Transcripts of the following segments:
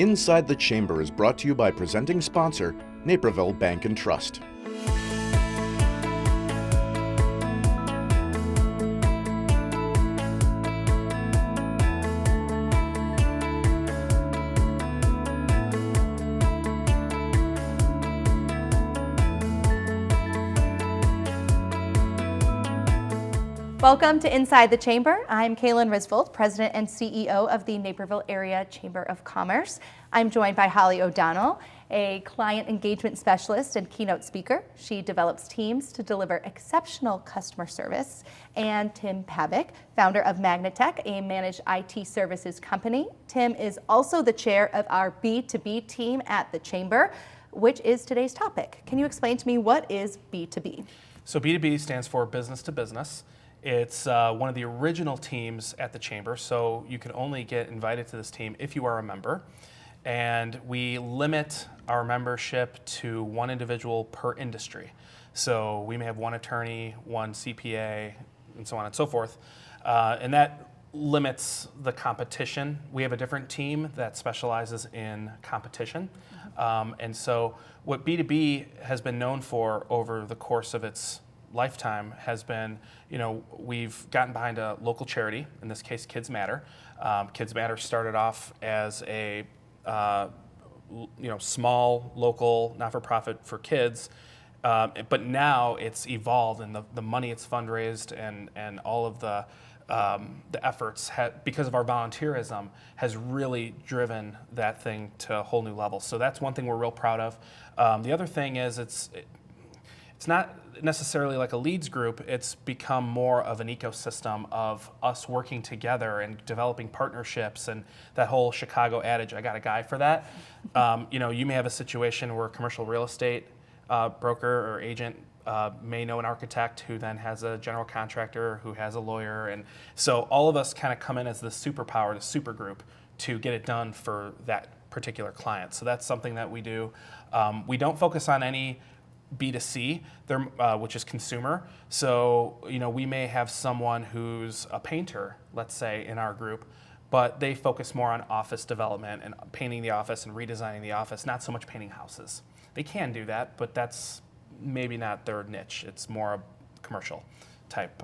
Inside the Chamber is brought to you by presenting sponsor, Naperville Bank and Trust. Welcome to Inside the Chamber. I'm Kaylin Risvold, President and CEO of the Naperville Area Chamber of Commerce. I'm joined by Holly O'Donnell, a client engagement specialist and keynote speaker. She develops teams to deliver exceptional customer service. And Tim Pavick, founder of Magnatech, a managed IT services company. Tim is also the chair of our B2B team at the Chamber, which is today's topic. Can you explain to me what is B2B? So B2B stands for business to business. It's one of the original teams at the Chamber, so you can only get invited to this team if you are a member. And we limit our membership to one individual per industry. So we may have one attorney, one CPA, and so on and so forth. And that limits the competition. We have a different team that specializes in competition. And so what B2B has been known for over the course of its lifetime has been, we've gotten behind a local charity, in this case Kids Matter. Kids Matter started off as a small local not-for-profit for kids, but now it's evolved, and the money it's fundraised and all of the efforts because of our volunteerism has really driven that thing to a whole new level. So that's one thing we're real proud of. The other thing is it's not necessarily like a leads group. It's become more of an ecosystem of us working together and developing partnerships, and that whole Chicago adage, I got a guy for that. You may have a situation where a commercial real estate broker or agent may know an architect who then has a general contractor who has a lawyer. And so all of us kind of come in as the superpower, the super group, to get it done for that particular client. So that's something that we do. We don't focus on any B2C, which is consumer. So, we may have someone who's a painter, let's say, in our group, but they focus more on office development and painting the office and redesigning the office, not so much painting houses. They can do that, but that's maybe not their niche. It's more commercial type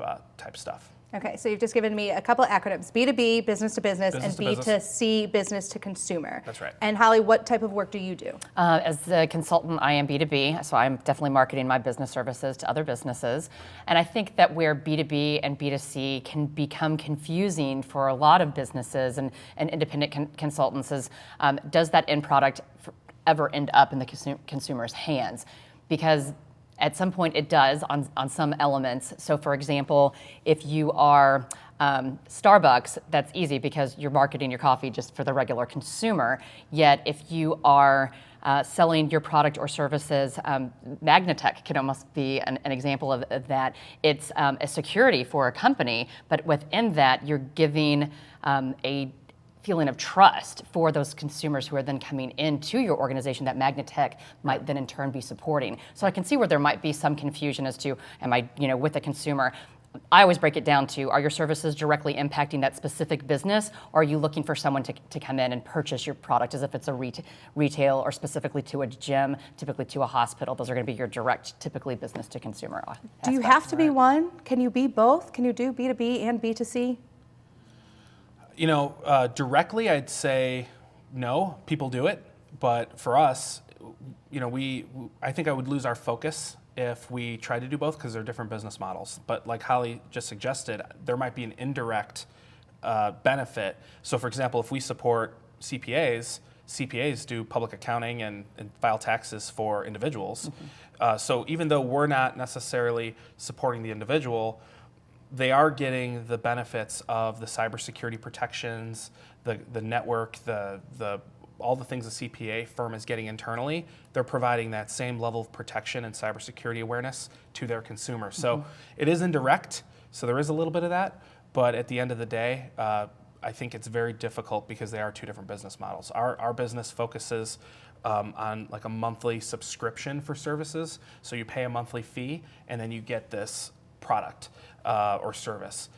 stuff. Okay, so you've just given me a couple of acronyms: B2B, business to business, and B2C, business to consumer. That's right. And Holly, what type of work do you do? As a consultant, I am B2B, so I'm definitely marketing my business services to other businesses. And I think that where B2B and B2C can become confusing for a lot of businesses and independent consultants is, does that end product ever end up in the consumer's hands? Because at some point it does on some elements. So for example, if you are Starbucks, that's easy because you're marketing your coffee just for the regular consumer. Yet if you are selling your product or services, Magnatech can almost be an example of that. It's a security for a company, but within that you're giving a feeling of trust for those consumers who are then coming into your organization that Magnatech might then in turn be supporting. So I can see where there might be some confusion as to, am I, with the consumer? I always break it down to, are your services directly impacting that specific business, or are you looking for someone to come in and purchase your product as if it's a retail or specifically to a gym, typically to a hospital? Those are going to be your direct, typically business to consumer aspects. Do you have to be one? Can you be both? Can you do B2B and B2C? Directly, I'd say no. People do it, but for us, I think I would lose our focus if we try to do both because they're different business models. But like Holly just suggested, there might be an indirect benefit. So, for example, if we support CPAs do public accounting and file taxes for individuals. Mm-hmm. So even though we're not necessarily supporting the individual, they are getting the benefits of the cybersecurity protections, the network, all the things a CPA firm is getting internally. They're providing that same level of protection and cybersecurity awareness to their consumers. So It is indirect, so there is a little bit of that, but at the end of the day, I think it's very difficult because they are two different business models. Our business focuses on like a monthly subscription for services, so you pay a monthly fee and then you get this product or service.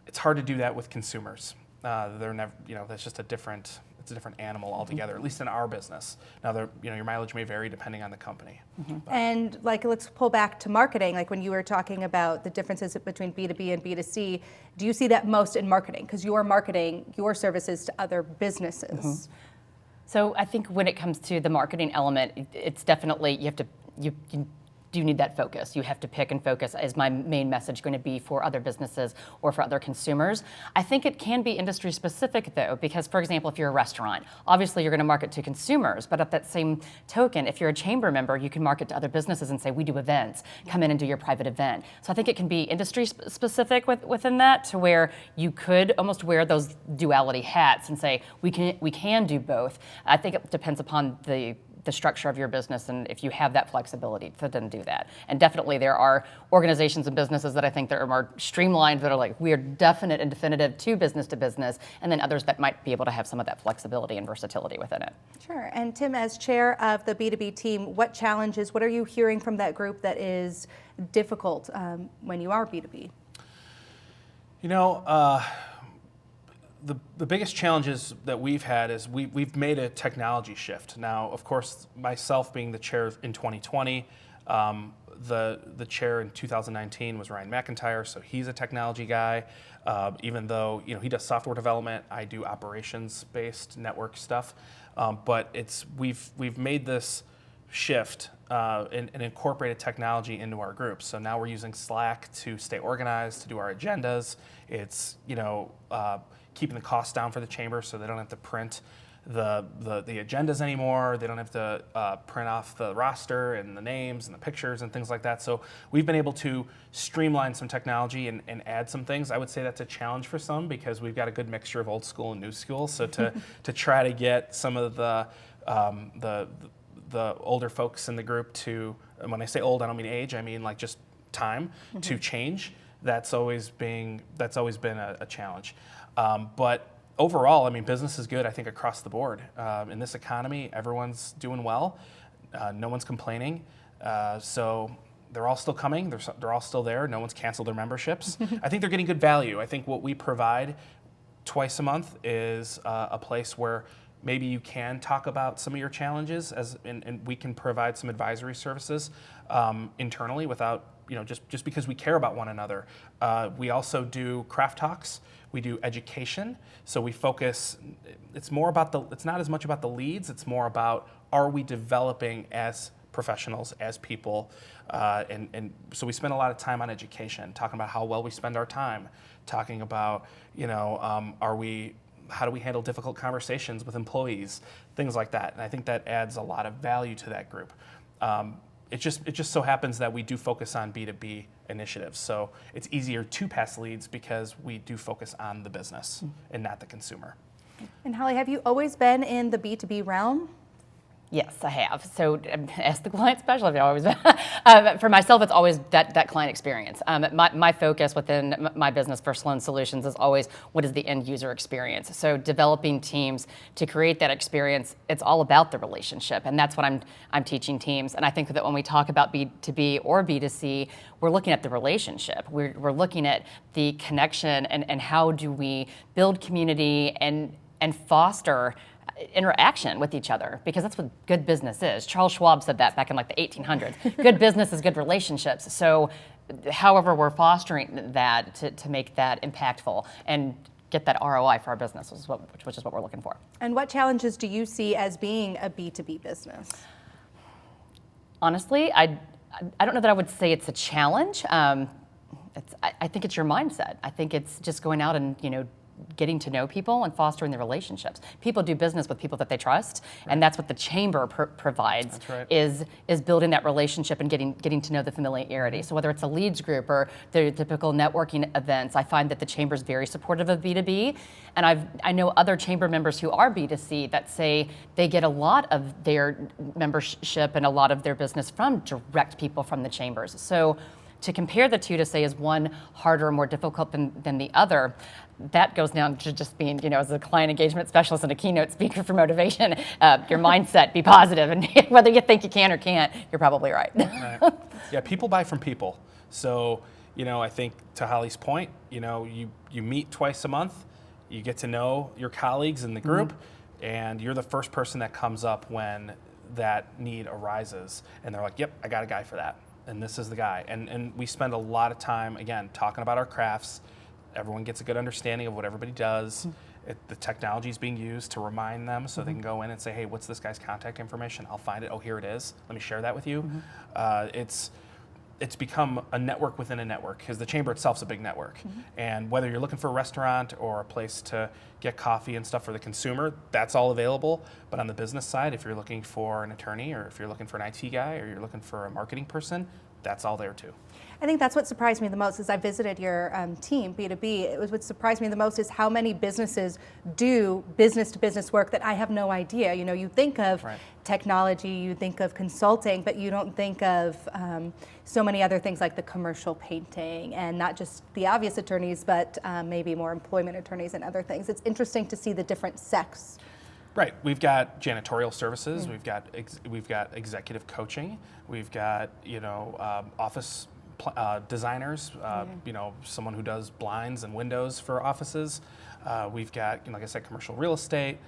It's hard to do that with consumers. They're never, that's just it's it's a different animal altogether, at least in our business. Now, your mileage may vary depending on the company. And like, let's pull back to marketing. Like when you were talking about the differences between B2B and B2C, do you see that most in marketing? Because you are marketing your services to other businesses. So I think when it comes to the marketing element, it's definitely, you do need that focus. You have to pick and focus. Is my main message going to be for other businesses or for other consumers? I think it can be industry specific though, because for example, if you're a restaurant, obviously you're going to market to consumers, but at that same token, if you're a chamber member, you can market to other businesses and say, we do events, come in and do your private event. So I think it can be industry specific within that, to where you could almost wear those duality hats and say, we can do both. I think it depends upon the structure of your business, and if you have that flexibility to then do that. And definitely there are organizations and businesses that I think that are more streamlined, that are like, we are definite and definitive to business, and then others that might be able to have some of that flexibility and versatility within it. Sure. And Tim, as chair of the B2B team, what challenges, what are you hearing from that group that is difficult when you are B2B? The biggest challenges that we've had is we've made a technology shift. Now, of course, myself being the chair in 2020, the chair in 2019 was Ryan McIntyre, so he's a technology guy. Even though he does software development, I do operations-based network stuff. But we've made this shift and incorporated technology into our group. So now we're using Slack to stay organized, to do our agendas. It's keeping the costs down for the chamber, so they don't have to print the agendas anymore. They don't have to print off the roster and the names and the pictures and things like that. So we've been able to streamline some technology and add some things. I would say that's a challenge for some, because we've got a good mixture of old school and new school. So to try to get some of the older folks in the group to, and when I say old, I don't mean age, I mean like just time to change. That's always been a challenge. But overall, I mean, business is good, I think, across the board. In this economy, everyone's doing well. No one's complaining. So they're all still coming. They're all still there. No one's canceled their memberships. I think they're getting good value. I think what we provide twice a month is a place where maybe you can talk about some of your challenges, and we can provide some advisory services internally without, just because we care about one another. We also do craft talks. We do education. So we focus, it's not as much about the leads, it's more about, are we developing as professionals, as people? And so we spend a lot of time on education, talking about how well we spend our time, talking about, how do we handle difficult conversations with employees, things like that. And I think that adds a lot of value to that group. It just so happens that we do focus on B2B initiatives. So it's easier to pass leads because we do focus on the business and not the consumer. And Holly, have you always been in the B2B realm? Yes, I have. So as the client specialist, I've always for myself, it's always that client experience. My focus within my business, First Loan Solutions, is always what is the end user experience. So developing teams to create that experience, it's all about the relationship, and that's what I'm teaching teams. And I think that when we talk about B2B or B2C, we're looking at the relationship. We're looking at the connection and how do we build community and foster interaction with each other, because that's what good business is. Charles Schwab said that back in like the 1800s. Good business is good relationships. So however we're fostering that to make that impactful and get that ROI for our business, which is what we're looking for. And what challenges do you see as being a B2B business? Honestly, I don't know that I would say it's a challenge. I think it's your mindset. I think it's just going out and getting to know people and fostering the relationships. People do business with people that they trust, right. And that's what the chamber provides. That's right. is building that relationship and getting to know the familiarity. So whether it's a leads group or the typical networking events, I find that the chamber is very supportive of B2B, and I know other chamber members who are B2C that say they get a lot of their membership and a lot of their business from direct people from the chambers. So to compare the two, to say is one harder or more difficult than the other, that goes down to just being, as a client engagement specialist and a keynote speaker for motivation, your mindset, be positive, and whether you think you can or can't, you're probably right. Right. Yeah, people buy from people. So, I think to Holly's point, you meet twice a month, you get to know your colleagues in the group. and you're the first person that comes up when that need arises, and they're like, yep, I got a guy for that, and this is the guy. And we spend a lot of time, again, talking about our crafts. Everyone gets a good understanding of what everybody does. The technology is being used to remind them, so they can go in and say, hey, what's this guy's contact information? I'll find it. Oh, here it is. Let me share that with you. It's become a network within a network, because the chamber itself is a big network. And whether you're looking for a restaurant or a place to get coffee and stuff for the consumer, that's all available. But on the business side, if you're looking for an attorney, or if you're looking for an IT guy, or you're looking for a marketing person, that's all there too. I think that's what surprised me the most as I visited your team, B2B. It was what surprised me the most is how many businesses do business-to-business work that I have no idea. You know, you think of technology, you think of consulting, but you don't think of so many other things like the commercial painting, and not just the obvious attorneys, but maybe more employment attorneys and other things. It's interesting to see the different sects. Right. We've got janitorial services. We've got executive coaching. We've got office designers. Someone who does blinds and windows for offices. We've got, like I said, commercial real estate.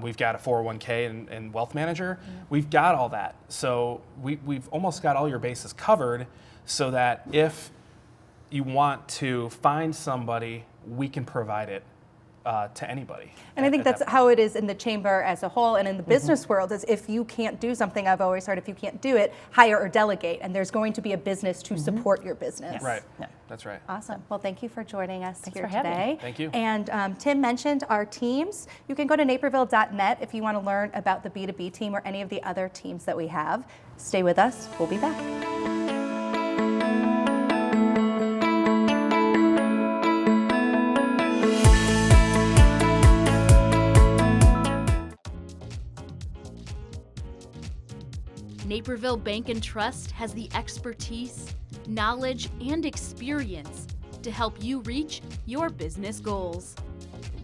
We've got a 401k and wealth manager. We've got all that. So we've almost got all your bases covered, so that if you want to find somebody, we can provide it to anybody. And I think that's how it is in the chamber as a whole, and in the business world, is if you can't do something, I've always heard, if you can't do it, hire or delegate, and there's going to be a business to support your business. Right. That's right. Awesome. Well, thank you for joining us Thanks here for having today. me. Thank you. And Tim mentioned our teams. You can go to naperville.net if you want to learn about the B2B team or any of the other teams that we have. Stay with us. We'll be back. Naperville Bank and Trust has the expertise, knowledge, and experience to help you reach your business goals.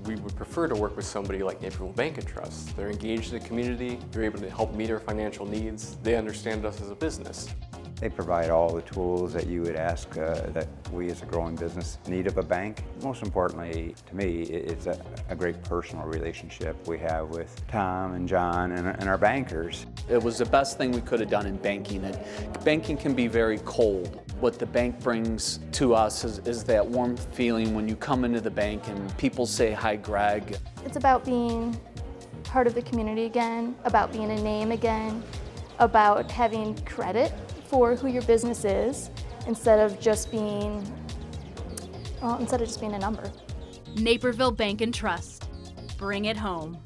We would prefer to work with somebody like Naperville Bank and Trust. They're engaged in the community, they're able to help meet our financial needs, they understand us as a business. They provide all the tools that you would ask that we as a growing business need of a bank. Most importantly, to me, it's a great personal relationship we have with Tom and John and our bankers. It was the best thing we could have done in banking. Banking can be very cold. What the bank brings to us is that warm feeling when you come into the bank and people say, "Hi, Greg." It's about being part of the community again, about being a name again, about having credit for who your business is instead of just being a number. Naperville Bank and Trust. Bring it home.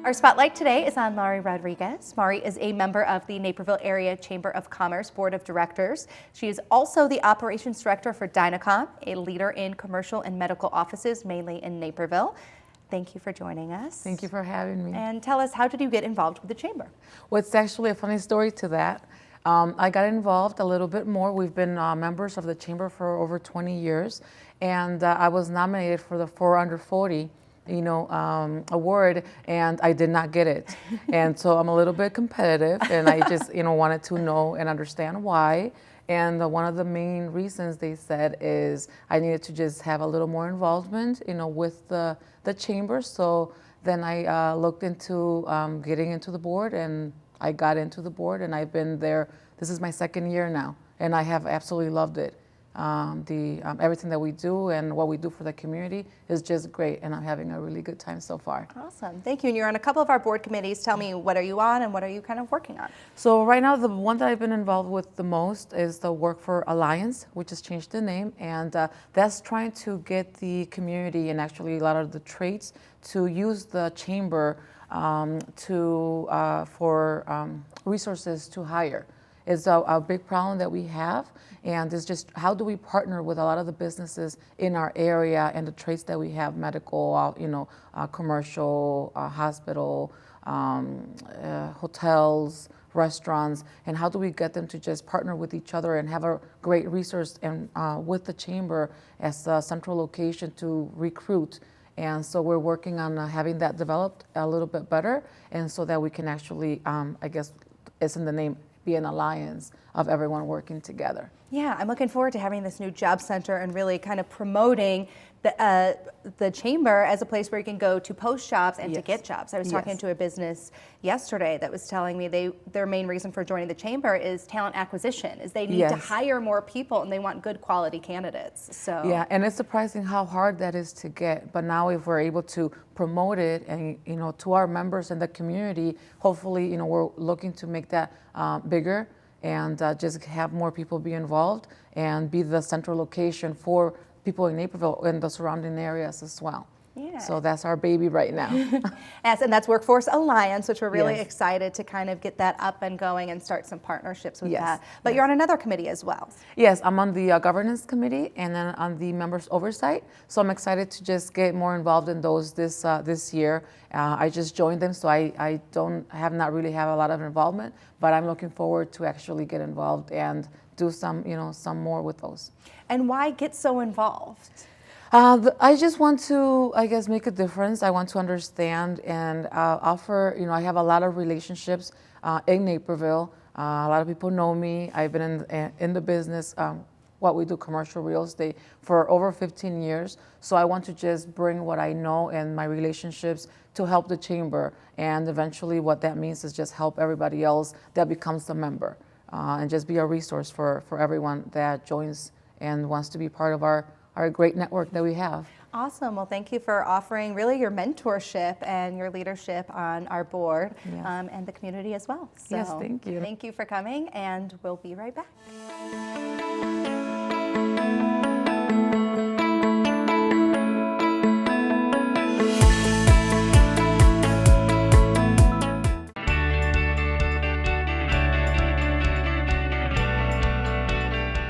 Our spotlight today is on Mari Rodriguez. Mari is a member of the Naperville Area Chamber of Commerce Board of Directors. She is also the Operations Director for Dynacom, a leader in commercial and medical offices, mainly in Naperville. Thank you for joining us. Thank you for having me. And tell us, how did you get involved with the Chamber? Well, it's actually a funny story to that. I got involved a little bit more. We've been members of the Chamber for over 20 years, and I was nominated for the 4 Under 40 award, and I did not get it. And so I'm a little bit competitive, and I just, wanted to know and understand why. And one of the main reasons they said is I needed to just have a little more involvement, with the chamber. So then I looked into getting into the board, and I got into the board, and I've been there. This is my 2nd year now, and I have absolutely loved it. Everything that we do and what we do for the community is just great, and I'm having a really good time so far. Awesome, thank you. And you're on a couple of our board committees. Tell me, what are you on and what are you kind of working on? So right now, the one that I've been involved with the most is the Work for Alliance, which has changed the name, and that's trying to get the community and actually a lot of the trades to use the chamber for resources to hire. is a big problem that we have. And it's just how do we partner with a lot of the businesses in our area and the trades that we have, medical, commercial, hospital, hotels, restaurants, and how do we get them to just partner with each other and have a great resource and with the chamber as a central location to recruit. And so we're working on having that developed a little bit better, and so that we can actually, I guess it's in the name, be an alliance of everyone working together. Yeah, I'm looking forward to having this new job center and really kind of promoting the chamber as a place where you can go to post jobs and to get jobs. I was talking to a business yesterday that was telling me their main reason for joining the chamber is talent acquisition, is they need to hire more people and they want good quality candidates. So yeah, and it's surprising how hard that is to get. But now if we're able to promote it and to our members in the community, hopefully we're looking to make that bigger and just have more people be involved and be the central location for people in Naperville and the surrounding areas as well. Yeah. So that's our baby right now. Yes, and that's Workforce Alliance, which we're really excited to kind of get that up and going and start some partnerships with that. But you're on another committee as well. Yes, I'm on the governance committee and then on the members oversight. So I'm excited to just get more involved in those this year. I just joined them, so I have not really a lot of involvement, but I'm looking forward to actually get involved and do some more with those. And why get so involved? I just want to, I guess, make a difference. I want to understand and offer, I have a lot of relationships in Naperville. A lot of people know me. I've been in the business, what we do, commercial real estate, for over 15 years. So I want to just bring what I know and my relationships to help the chamber. And eventually what that means is just help everybody else that becomes a member and just be a resource for everyone that joins and wants to be part of our great network that we have. Awesome. Well, thank you for offering really your mentorship and your leadership on our board and the community as well. So yes, thank you. Thank you for coming, and we'll be right back.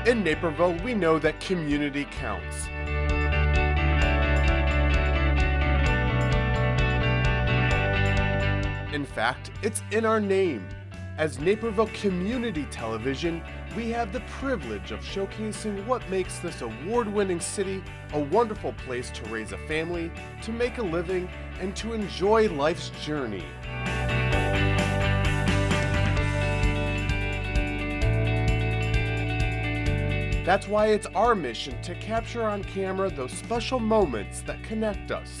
In Naperville, we know that community counts. In fact, it's in our name. As Naperville Community Television, we have the privilege of showcasing what makes this award-winning city a wonderful place to raise a family, to make a living, and to enjoy life's journey. That's why it's our mission to capture on camera those special moments that connect us.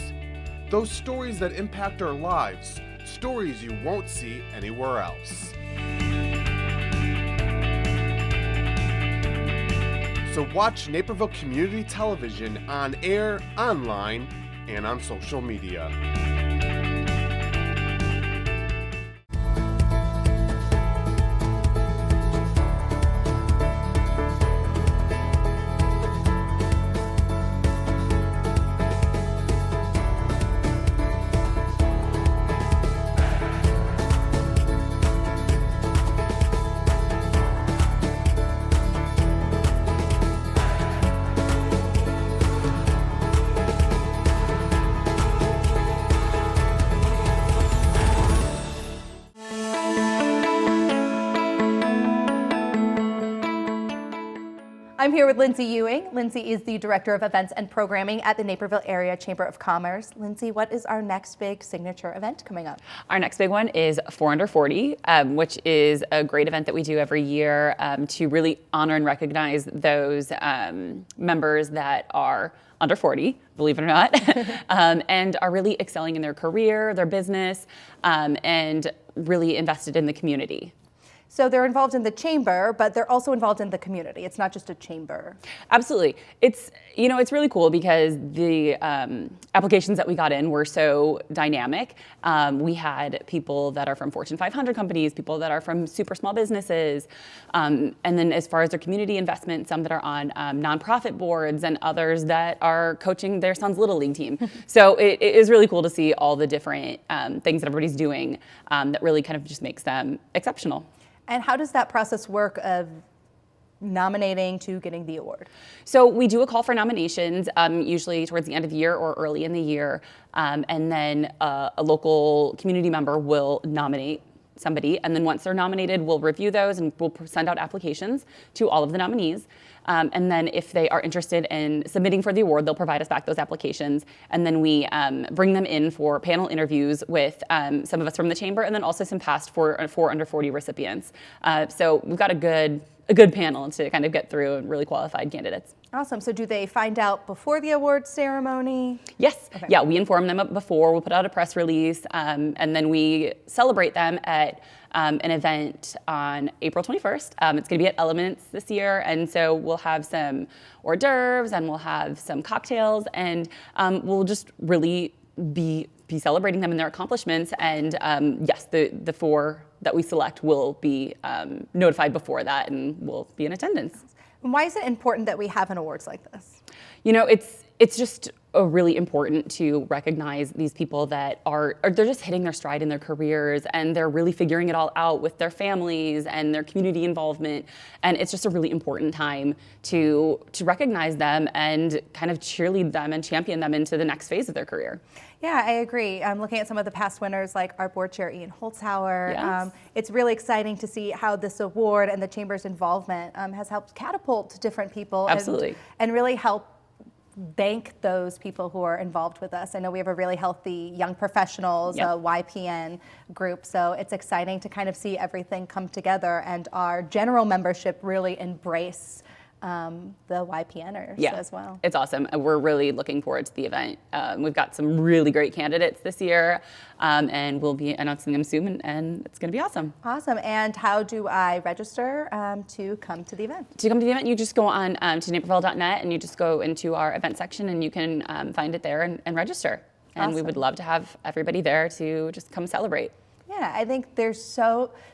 Those stories that impact our lives, stories you won't see anywhere else. So watch Naperville Community Television on air, online, and on social media. I'm here with Lindsay Ewing. Lindsay is the Director of Events and Programming at the Naperville Area Chamber of Commerce. Lindsay, what is our next big signature event coming up? Our next big one is 4 Under 40, which is a great event that we do every year to really honor and recognize those members that are under 40, believe it or not, and are really excelling in their career, their business, and really invested in the community. So they're involved in the chamber, but they're also involved in the community. It's not just a chamber. Absolutely. It's really cool because the applications that we got in were so dynamic. We had people that are from Fortune 500 companies, people that are from super small businesses, and then as far as their community investment, some that are on nonprofit boards and others that are coaching their son's Little League team. So it is really cool to see all the different things that everybody's doing that really kind of just makes them exceptional. And how does that process work of nominating to getting the award? So we do a call for nominations, usually towards the end of the year or early in the year, and then a local community member will nominate somebody, and then once they're nominated, we'll review those and we'll send out applications to all of the nominees. And then if they are interested in submitting for the award, they'll provide us back those applications, and then we bring them in for panel interviews with some of us from the chamber, and then also some past four under 40 recipients. So we've got a good panel to kind of get through and really qualified candidates. Awesome. So do they find out before the award ceremony? Yes. Okay. Yeah, we inform them before. We'll put out a press release, and then we celebrate them at an event on April 21st. It's going to be at Elements this year, and so we'll have some hors d'oeuvres and we'll have some cocktails, and we'll just really be celebrating them and their accomplishments. And yes, the four that we select will be notified before that and will be in attendance. And why is it important that we have an awards like this? You know, it's just really important to recognize these people that they're just hitting their stride in their careers, and they're really figuring it all out with their families and their community involvement. And it's just a really important time to recognize them and kind of cheerlead them and champion them into the next phase of their career. Yeah, I agree. I'm looking at some of the past winners, like our board chair, Ian Holzhauer. Yes. It's really exciting to see how this award and the Chamber's involvement has helped catapult different people. Absolutely. And really help bank those people who are involved with us. I know we have a really healthy young professionals, Yep. YPN group, so it's exciting to kind of see everything come together and our general membership really embrace the YPNers as well. It's awesome. We're really looking forward to the event. We've got some really great candidates this year, and we'll be announcing them soon, and it's going to be awesome. Awesome. And how do I register to come to the event? To come to the event, you just go on to naperville.net, and you just go into our event section, and you can find it there and register. And we would love to have everybody there to just come celebrate. Yeah, I think there's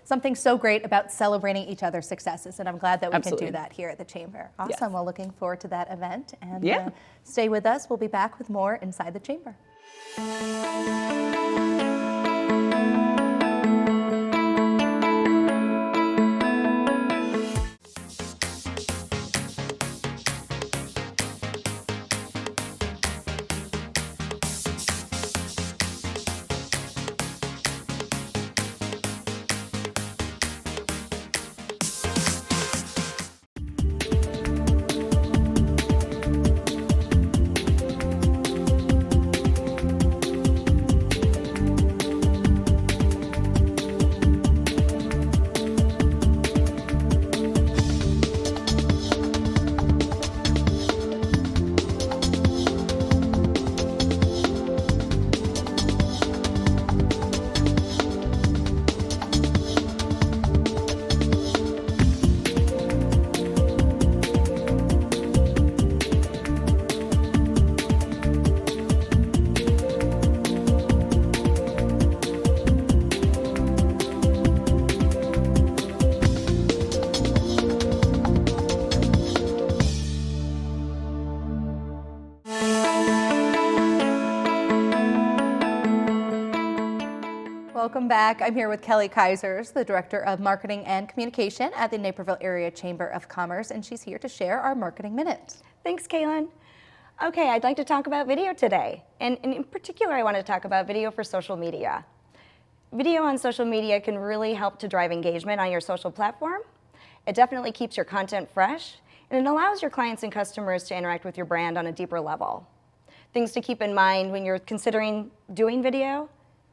something so great about celebrating each other's successes, and I'm glad that we can do that here at the Chamber. Awesome. Yes. Well, looking forward to that event, and Yeah. Stay with us. We'll be back with more Inside the Chamber. Welcome back. I'm here with Kelly Kaisers, the Director of Marketing and Communication at the Naperville Area Chamber of Commerce, and she's here to share our Marketing Minute. Thanks, Kaylin. Okay, I'd like to talk about video today. And in particular, I want to talk about video for social media. Video on social media can really help to drive engagement on your social platform. It definitely keeps your content fresh, and it allows your clients and customers to interact with your brand on a deeper level. Things to keep in mind when you're considering doing video: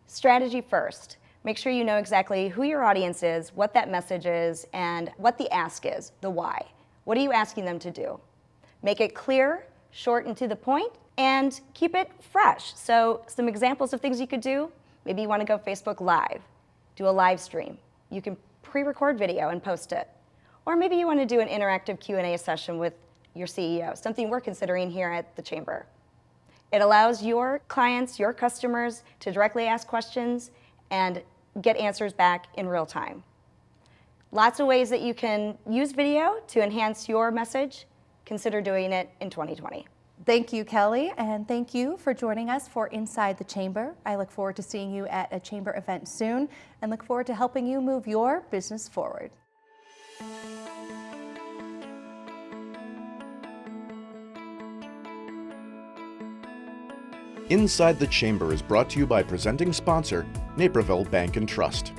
strategy first. Make sure you know exactly who your audience is, what that message is, and what the ask is, the why. What are you asking them to do? Make it clear, short and to the point, and keep it fresh. So some examples of things you could do: maybe you want to go Facebook Live, do a live stream. You can pre-record video and post it. Or maybe you want to do an interactive Q&A session with your CEO, something we're considering here at the Chamber. It allows your clients, your customers, to directly ask questions and get answers back in real time. Lots of ways that you can use video to enhance your message. Consider doing it in 2020. Thank you, Kelly, and thank you for joining us for Inside the Chamber. I look forward to seeing you at a Chamber event soon and look forward to helping you move your business forward. Inside the Chamber is brought to you by presenting sponsor, Naperville Bank and Trust.